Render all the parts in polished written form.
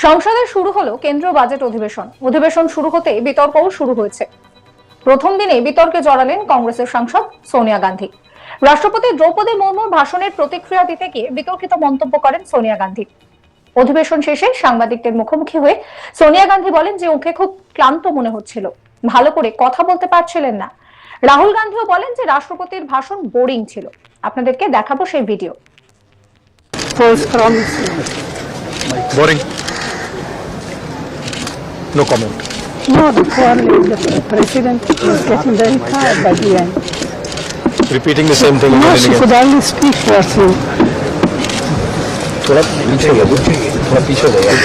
সংসদে শুরু হলো কেন্দ্রীয় বাজেট অধিবেশন শুরু হতেই বিতর্কও শুরু হয়েছে। প্রথম দিনে বিতর্কে জড়ালেন কংগ্রেসের সাংসদ সোনিয়া গান্ধী। রাষ্ট্রপতি দ্রৌপদী মুর্মুর ভাষণের প্রতিক্রিয়া দিতে গিয়ে বিতর্কিত মন্তব্য করেন সোনিয়া গান্ধী। অধিবেশন শেষে সাংবাদিকদের মুখোমুখি হয়ে সোনিয়া গান্ধী বলেন যে ওকে খুব ক্লান্ত মনে হচ্ছিল, ভালো করে কথা বলতে পারছিলেন না। রাহুল গান্ধীও বলেন যে রাষ্ট্রপতির ভাষণ বোরিং ছিল। আপনাদেরকে দেখাবো সেই video. Boring. No comment. No, the president was getting very tired by the end. Repeating the same thing No, again and she again. could only speak for through. थोड़ा पीछे हो जाओ, थोड़ा पीछे हो जाओ।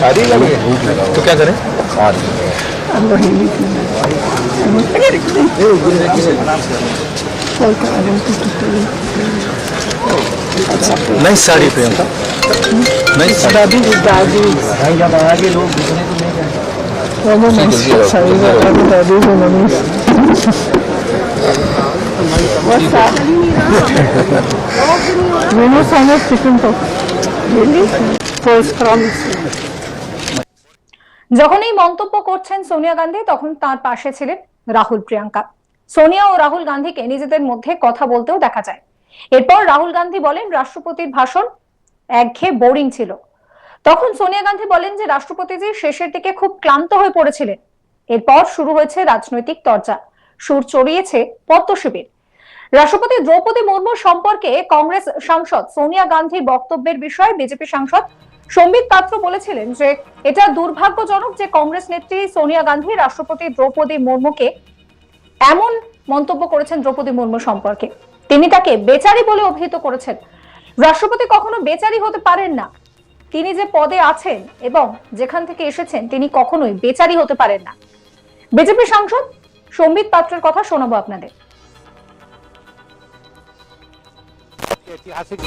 आ रही है भूख लगा तो क्या करें? आ रही है। I'm going to nice sari Priyanka, nice sari. Daddy with daddy. जब आगे लोग दूसरे को नहीं जाते। What's that? We know so much chicken talk. Really? False promises. যখন এই মন্তব্য করছেন সোনিয়া গান্ধী, তখন তার পাশে ছিলেন রাহুল প্রিয়াঙ্কা। সোনিয়া ও রাহুল গান্ধীকে নিজেদের মধ্যে কথা বলতেও দেখা যায়। এরপর রাহুল গান্ধী বলেন রাষ্ট্রপতির ভাষণ একঘেয়ে বোরিং ছিল। তখন সোনিয়া গান্ধী বলেন যে রাষ্ট্রপতিজি শেষের দিকে খুব ক্লান্ত হয়ে পড়েছিলেন। এরপর শুরু হয়েছে রাজনৈতিক তরজা, সুর চড়িয়েছে পদ্ম শিবির। রাষ্ট্রপতি দ্রৌপদী মুর্মু সম্পর্কে কংগ্রেস সাংসদ সোনিয়া গান্ধীর বক্তব্যের বিষয়ে বিজেপি সাংসদ সম্বিত পাত্র বলেছিলেন যে এটা দুর্ভাগ্যজনক যে কংগ্রেস নেত্রী সোনিয়া গান্ধী রাষ্ট্রপতি দ্রৌপদী মুর্মুকে এমন মন্তব্য করেছেন দ্রৌপদী মুর্মু সম্পর্কে। তিনি তাকে বেচারি বলে অভিহিত করেছেন। রাষ্ট্রপতি কখনো বেচারি হতে পারেন না। তিনি যে পদে আছেন এবং যেখান থেকে এসেছেন তিনি কখনোই বেচারি হতে পারেন না। বিজেপি সাংসদ সম্বিত পাত্রের কথা শোনাবো আপনাদের। ऐतिहासिक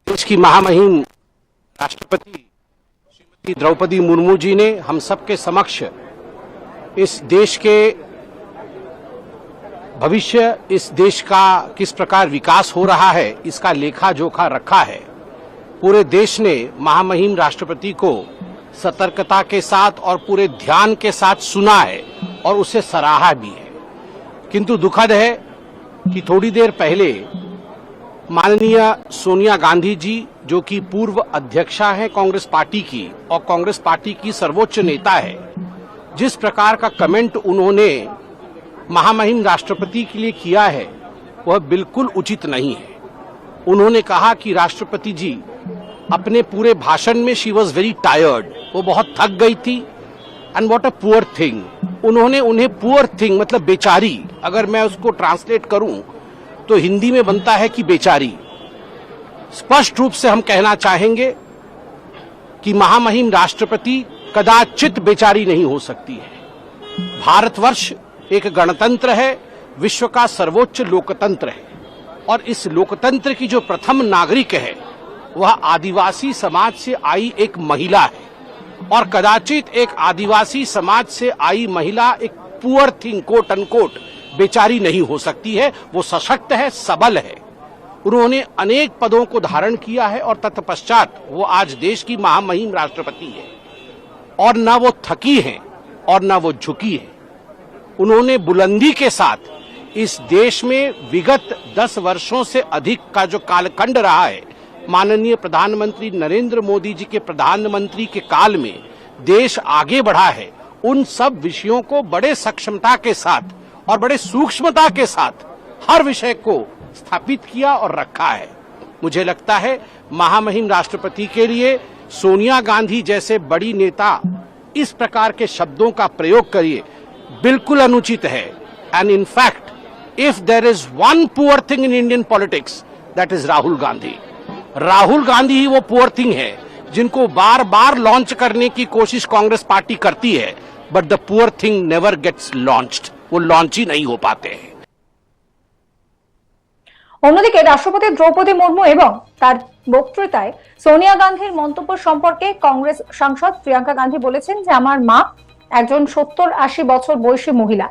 देश की महामहिम राष्ट्रपति श्रीमती द्रौपदी मुर्मू जी ने हम सबके समक्ष इस देश के भविष्य, इस देश का किस प्रकार विकास हो रहा है, इसका लेखा जोखा रखा है। पूरे देश ने महामहिम राष्ट्रपति को सतर्कता के साथ और पूरे ध्यान के साथ सुना है और उसे सराहा भी है। किंतु दुखद है कि थोड़ी देर पहले माननीय सोनिया गांधी जी, जो कि पूर्व अध्यक्षा है कांग्रेस पार्टी की और कांग्रेस पार्टी की सर्वोच्च नेता है, जिस प्रकार का कमेंट उन्होंने महामहिम राष्ट्रपति के लिए किया है वह बिल्कुल उचित नहीं है। उन्होंने कहा कि राष्ट्रपति जी अपने पूरे भाषण में शी वॉज वेरी टायर्ड, वो बहुत थक गई थी। And what a poor thing, उन्होंने उन्हें पुअर थिंग मतलब बेचारी, अगर मैं उसको ट्रांसलेट करूं तो हिंदी में बनता है कि बेचारी। स्पष्ट रूप से हम कहना चाहेंगे कि महामहिम राष्ट्रपति कदाचित बेचारी नहीं हो सकती है। भारतवर्ष एक गणतंत्र है, विश्व का सर्वोच्च लोकतंत्र है और इस लोकतंत्र की जो प्रथम नागरिक है वह आदिवासी समाज से आई एक महिला है और कदाचित एक आदिवासी समाज से आई महिला एक पुअर थिंग कोट अनकोट बेचारी नहीं हो सकती है। वो सशक्त है, सबल है। उन्होंने अनेक पदों को धारण किया है और तत्पश्चात वो आज देश की महामहिम राष्ट्रपति है और न वो थकी हैं और न वो झुकी है। उन्होंने बुलंदी के साथ इस देश में विगत 10 वर्षों से अधिक का जो कालखंड रहा है, माननीय प्रधानमंत्री नरेंद्र मोदी जी के प्रधानमंत्री के काल में देश आगे बढ़ा है, उन सब विषयों को बड़े सक्षमता के साथ और बड़े सूक्ष्मता के साथ हर विषय को स्थापित किया और रखा है। मुझे लगता है महामहिम राष्ट्रपति के लिए सोनिया गांधी जैसे बड़ी नेता इस प्रकार के शब्दों का प्रयोग करिए बिल्कुल अनुचित है। And in fact if there is one poor thing in Indian politics that is Rahul Gandhi. Rahul Gandhi ही वो पुअर थिंग है जिनको बार बार लॉन्च करने की कोशिश कांग्रेस पार्टी करती है, but the poor thing never gets launched, वो लॉन्च ही नहीं हो पाते हैं। অন্যদিকে রাষ্ট্রপতি দ্রৌপদী মুর্মু এবং তার বক্তৃতায় সোনিয়া গান্ধীর মন্তব্য সম্পর্কে কংগ্রেস সাংসদ প্রিয়াঙ্কা গান্ধী বলেছেন যে আমার মা একজন 70-80 বছর বয়সী মহিলা।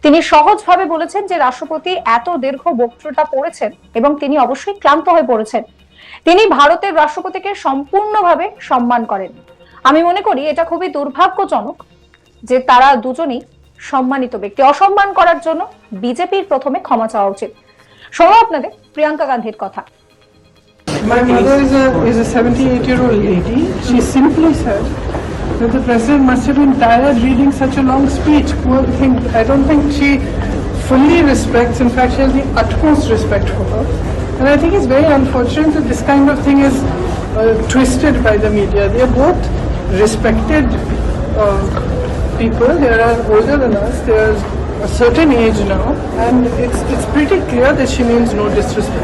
তিনি সহজভাবে বলেছেন যে রাষ্ট্রপতি এত দীর্ঘ বক্তৃতা পড়েছেন এবং তিনি অবশ্যই ক্লান্ত হয়ে পড়েছেন। তিনি ভারতের রাষ্ট্রপতিকে সম্পূর্ণভাবে সম্মান করেন। আমি মনে করি এটা খুবই দুর্ভাগ্যজনক যে তারা দুজনেই সম্মানিত ব্যক্তি। অসম্মান করার জন্য বিজেপির প্রথমে ক্ষমা চাওয়া উচিত। শোনো আপনাদের প্রিয়াঙ্কা গান্ধীর কথা। My mother is a 78-year-old lady. She simply said that the president must have been tired reading such a long speech. Poor thing. I don't think she fully respects. In fact, she has the utmost respect for her. And I think it's very unfortunate that this kind of thing is twisted by the media. They are both respected people. They are older than us. They are a certain age now, and it's pretty clear that she means no disrespect.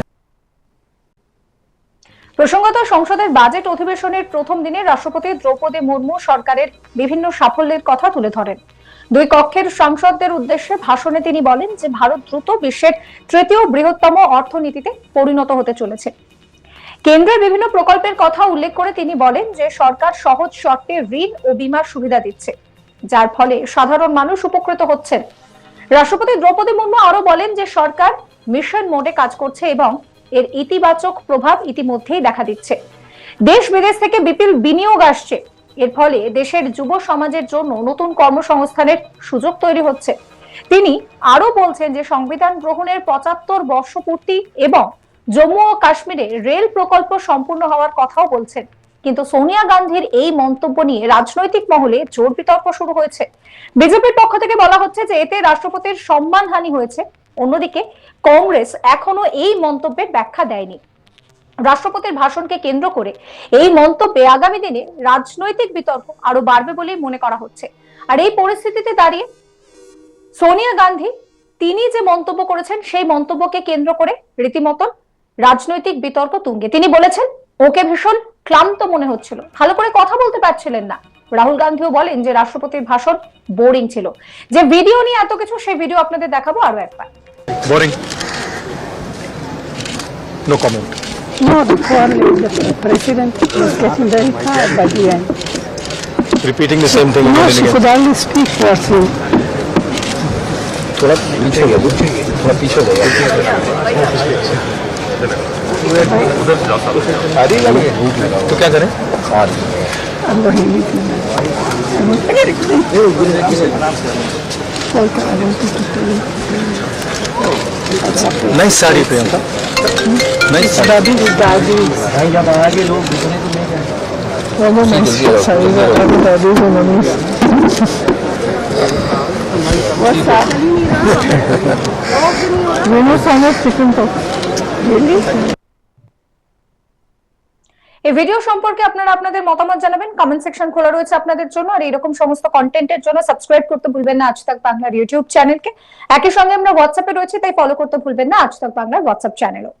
প্রসঙ্গত, সংসদের budget অধিবেশনের প্রথম দিনে রাষ্ট্রপতি দ্রৌপদী মুর্মু সরকারের বিভিন্ন সাফল্যের কথা তুলে ধরেন। দুই কক্ষের সাংসদদের উদ্দেশ্যে ভাষণে তিনি বলেন যে ভারত দ্রুত বিশ্বের তৃতীয় বৃহত্তম অর্থনীতিতে পরিণত হতে চলেছে। কেন্দ্রের বিভিন্ন প্রকল্পের কথা উল্লেখ করে তিনি বলেন যে সরকার সহজ শর্তে ঋণ ও বীমার সুবিধা দিচ্ছে, যার ফলে সাধারণ মানুষ উপকৃত হচ্ছেন। রাষ্ট্রপতি দ্রৌপদী মুর্মু আরো বলেন যে সরকার মিশন মোডে কাজ করছে এবং এর ইতিবাচক প্রভাব ইতিমধ্যেই দেখা দিচ্ছে। দেশ বিদেশ থেকে বিপুল বিনিয়োগ আসছে। এর ফলে দেশের যুব সমাজের জন্য নতুন কর্মসংস্থানের সুযোগ তৈরি হচ্ছে। তিনি আরো বলছেন যে সংবিধান গ্রহণের 75 বর্ষপূর্তি এবং জম্মু ও কাশ্মীরে রেল প্রকল্প সম্পূর্ণ হওয়ার কথাও বলছেন। কিন্তু সোনিয়া গান্ধীর এই মন্তব্য নিয়ে রাজনৈতিক মহলে জোর বিতর্ক শুরু হয়েছে। বিজেপির পক্ষ থেকে বলা হচ্ছে যে এতে রাষ্ট্রপতির সম্মানহানি হয়েছে। অন্যদিকে কংগ্রেস এখনো এই মন্তব্যের ব্যাখ্যা দেয়নি। রাষ্ট্রপতির ভাষণকে কেন্দ্র করে এই মন্তব্যে আগামী দিনে রাজনৈতিক বিতর্ক আরো বাড়বে বলেই মনে করা হচ্ছে। আর এই পরিস্থিতিতে দাঁড়িয়ে সোনিয়া গান্ধী তিনি যে মন্তব্য করেছেন সেই মন্তব্যকে কেন্দ্র করে রীতিমতো রাজনৈতিক বিতর্ক তুঙ্গে। তিনি বলেছেন ওকে ভীষণ ক্লান্ত মনে হচ্ছিল, ভালো করে কথা বলতে পারছিলেন না। রাহুল গান্ধীও বলেন যে রাষ্ট্রপতির ভাষণ বোরিং ছিল। যে ভিডিও নিয়ে এত কিছু, সেই ভিডিও আপনাদের দেখাবো আরো একবার। Boring. No comment. No, the poor lady, the president was getting very tired by the end. Repeating the same thing No, again and she again. could only speak for him. थोड़ा पीछे गया, थोड़ा पीछे गया। आ रही है भूख लगा तो क्या करें? आ रही है। I'm going to leave him. Nice sari Priyanka. Nice sari. Daddy is daddy. भाई जब आगे लोग दूसरे को नहीं जाए Mama must sorry, daddy is mommy. What's that? We know so much chicken talk. Really? এই ভিডিও সম্পর্কে আপনারা আপনাদের মতামত জানাবেন। কমেন্ট সেকশন খোলা রয়েছে আপনাদের জন্য। আর এরকম সমস্ত কন্টেন্টের জন্য সাবস্ক্রাইব করতে ভুলবেন না আজ তাক বাংলার ইউটিউব চ্যানেলকে। একই সঙ্গে আমরা হোয়াটসঅ্যাপে রয়েছে, তাই ফলো করতে ভুলবেন না আজ তাক বাংলার হোয়াটসঅ্যাপ চ্যানেলও।